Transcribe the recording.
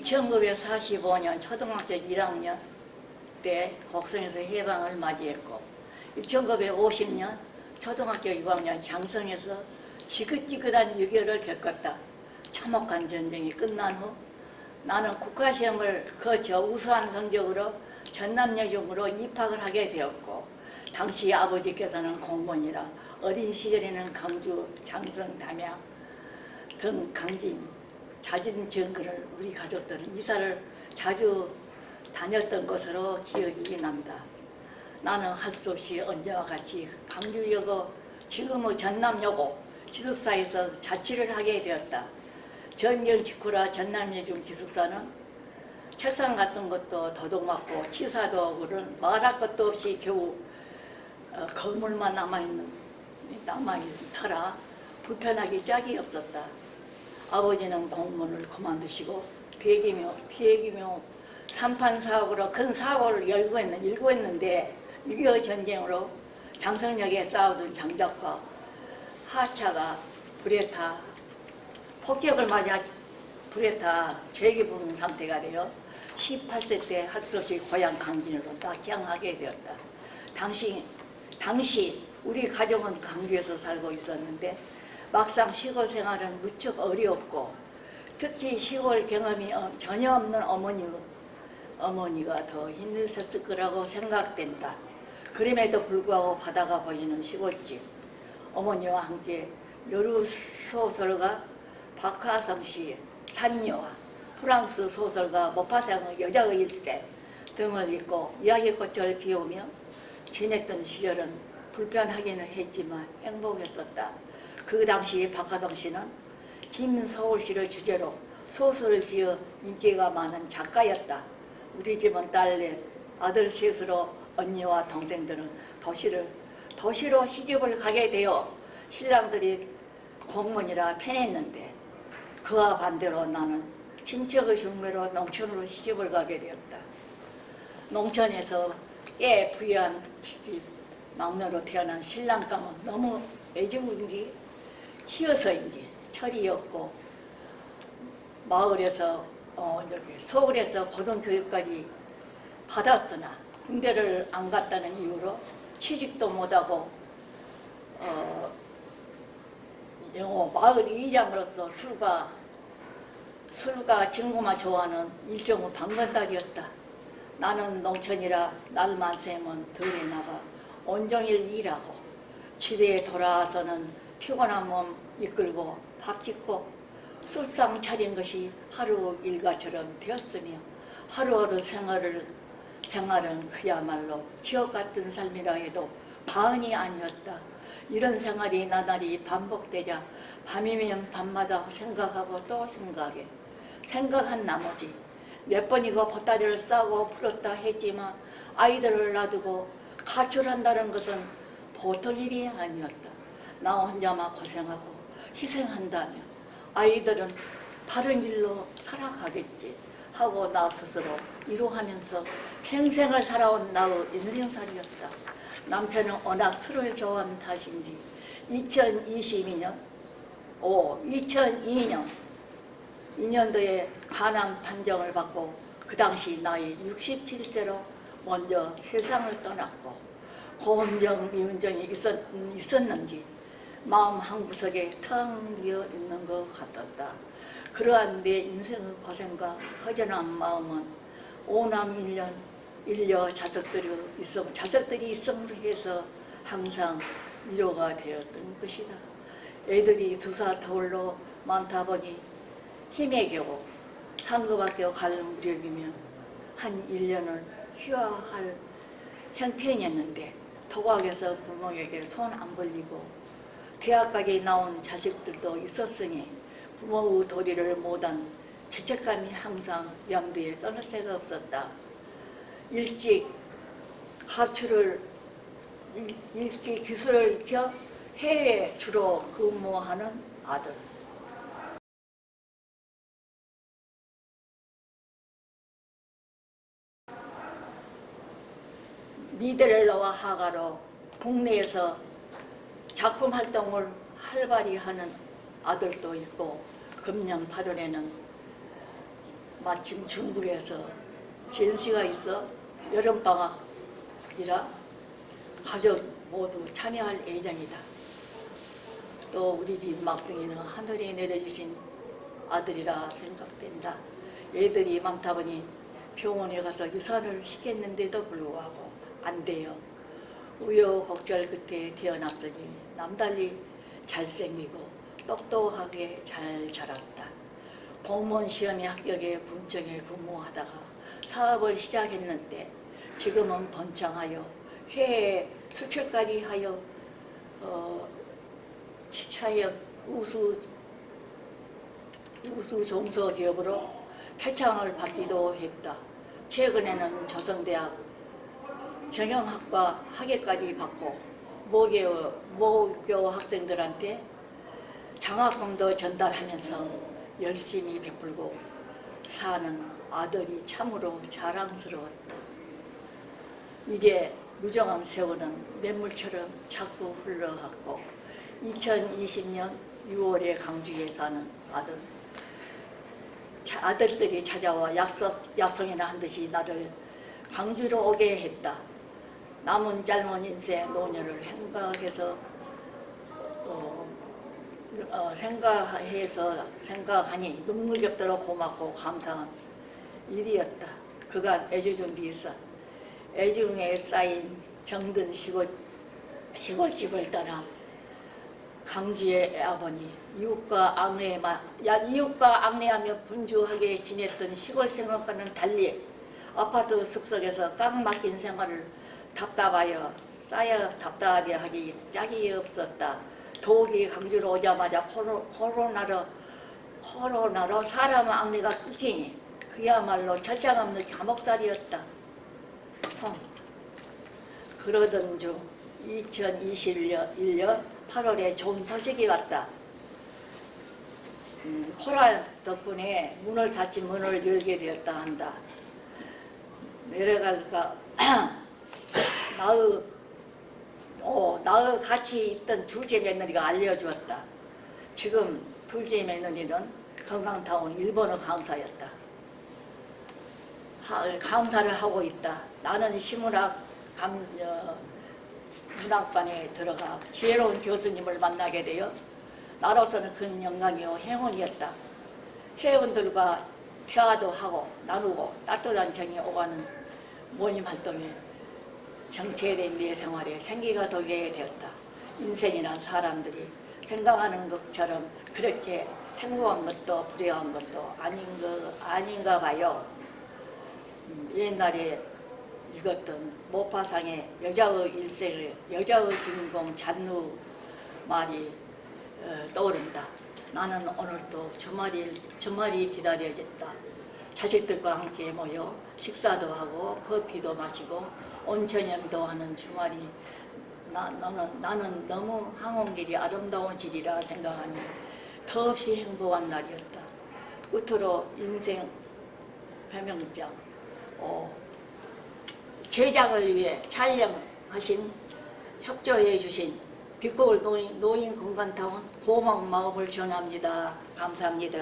(1945년) 초등학교 1학년 때 곡성에서 해방을 맞이했고, 1950년 초등학교 6학년 장성에서 지긋지긋한 6.25를 겪었다. 참혹한 전쟁이 끝난 후 나는 국가시험을 거쳐 우수한 성적으로 전남여중으로 입학을 하게 되었고, 당시 아버지께서는 공무원이라 어린 시절에는 강주, 장성, 담양 등 잦은 증거를 우리 가족들은 이사를 자주 다녔던 것으로 기억이 납니다. 나는 할 수 없이 언제와 같이 강주여고, 지금의 전남여고 기숙사에서 자취를 하게 되었다. 전경 직후라 전남여중 기숙사는 책상 같은 것도 도둑맞고 치사도 그런 말할 것도 없이 겨우 건물만 남아있더라 불편하기 짝이 없었다. 아버지는 공무원을 그만두시고 대규모 3판 사업으로 큰 사고를 일구었는데 6.25 전쟁으로 장성역에 싸우던 장작과 하차가 불에 타 폭격을 맞아 불에 타 죄기 부은 상태가 되어 18세 때 할 수 없이 고향 강진으로 낙향하게 되었다. 당시 우리 가족은 강주에서 살고 있었는데 막상 시골 생활은 무척 어려웠고, 특히 시골 경험이 전혀 없는 어머니가 더 힘드셨을 거라고 생각된다. 그럼에도 불구하고 바다가 보이는 시골집, 어머니와 함께 여류 소설가 박하성 씨의 산녀와 프랑스 소설가 모파상의 여자의 일생 등을 읽고 이야기꽃을 피우며 지냈던 시절은 불편하기는 했지만 행복했었다. 그 당시 박하성 씨는 김서울시를 주제로 소설을 지어 인기가 많은 작가였다. 우리 집은 딸넷, 아들 셋으로 언니와 동생들은 도시로 시집을 가게 되어 신랑들이 공무원이라 편했는데, 그와 반대로 나는 친척의 중매로 농촌으로 시집을 가게 되었다. 농촌에서 꽤 부유한 집 막내로 태어난 신랑감은 너무 애지중지 키워서인지 철이었고, 마을에서 서울에서 고등교육까지 받았으나 군대를 안 갔다는 이유로 취직도 못하고 마을 이장으로서 술과 친구만 좋아하는 일종의 방건달이었다. 나는 농촌이라 날만 새면 들에 나가 온종일 일하고 집에 돌아와서는 피곤한 몸 이끌고 밥 짓고 술상 차린 것이 하루 일과처럼 되었으며, 하루하루 생활은 그야말로 지옥 같은 삶이라 해도 과언이 아니었다. 이런 생활이 나날이 반복되자 밤이면 밤마다 생각하고 또 생각한 나머지 몇 번이고 보따리를 싸고 풀었다 했지만, 아이들을 놔두고 가출한다는 것은 보통 일이 아니었다. 나 혼자만 고생하고 희생한다면 아이들은 다른 일로 살아가겠지 하고 나 스스로 위로하면서 평생을 살아온 나의 인생살이었다. 남편은 워낙 술을 좋아하는 탓인지 2002년도에 간암 판정을 받고 그 당시 나이 67세로 먼저 세상을 떠났고, 고음정 미운정이 있었는지 마음 한구석에 텅 비어 있는 것 같았다. 그러한 내 인생의 고생과 허전한 마음은 오남 일녀 자석들이 있음으로 해서 항상 위로가 되었던 것이다. 애들이 두사 터울로 많다 보니 힘에 겨우 상급학교 갈 무렵이면 한 1년을 휴학할 형편이었는데, 도각에서 부모에게 손 안 벌리고 대학까지 나온 자식들도 있었으니 부모의 도리를 못한 죄책감이 항상 염두에 떠날 새가 없었다. 일찍 기술을 익혀 해외에 주로 근무하는 아들. 미드렐러와 하가로 국내에서 작품 활동을 활발히 하는 아들도 있고 금년 8월에는 마침 중국에서 전시가 있어 여름방학이라 가족 모두 참여할 예정이다. 또 우리 집 막둥이는 하늘이 내려주신 아들이라 생각된다. 애들이 많다 보니 병원에 가서 유산을 시켰는데도 불구하고 안 돼요. 우여곡절 끝에 태어났으니 남달리 잘생기고 똑똑하게 잘 자랐다. 공무원 시험에 합격해 군청에 근무하다가 사업을 시작했는데 지금은 번창하여 해외 수출까지 하여 시차역 우수 중소기업으로 표창을 받기도 했다. 최근에는 조선대학 경영학과 학위까지 받고 모교 학생들한테 장학금도 전달하면서 열심히 베풀고 사는 아들이 참으로 자랑스러웠다. 이제 무정한 세월은 맹물처럼 자꾸 흘러갔고 2020년 6월에 강주에 사는 아들들이 찾아와 약속이나 한 듯이 나를 강주로 오게 했다. 남은 짧은 인생 노년을 생각하니 눈물겹도록 고맙고 감사한 일이었다. 그간 애주준 뒤에서 애중에 쌓인 정든 시골집을 떠나 강주의 아버니 이웃과 앙내하며 분주하게 지냈던 시골 생활과는 달리 아파트 숲속에서 꽉 막힌 생활을 답답하게 하기 짝이 없었다. 더욱이 강주로 오자마자 코로나로 사람 앙내가 끊기니 그야말로 절장없는 감옥살이였다. 그러던 중 2021년 8월에 좋은 소식이 왔다. 코로나 덕분에 문을 닫힌 문을 열게 되었다 한다. 내려갈까 나의 같이 있던 둘째 며느리가 알려주었다. 지금 둘째 며느리는 건강타운 일본어 강사였다. 강사를 하고 있다. 나는 문학반에 들어가 지혜로운 교수님을 만나게 되어 나로서는 큰 영광이요 행운이었다. 회원들과 대화도 하고 나누고 따뜻한 정이 오가는 모임 활동에 정체된 내 생활에 생기가 돌게 되었다. 인생이란 사람들이 생각하는 것처럼 그렇게 행복한 것도 불행한 것도 아닌가 봐요. 옛날에 읽었던 모파상의 여자의 주인공 잔누 말이 떠오른다. 나는 오늘도 주말이 기다려졌다. 자식들과 함께 모여 식사도 하고 커피도 마시고 온천형도 하는 주말이 나는 너무 항온길이 아름다운 길이라 생각하니 더없이 행복한 날이었다. 끝으로 인생 배명장 제작을 위해 촬영하신 협조해 주신 빛고울 노인 건강타운 고마운 마음을 전합니다. 감사합니다.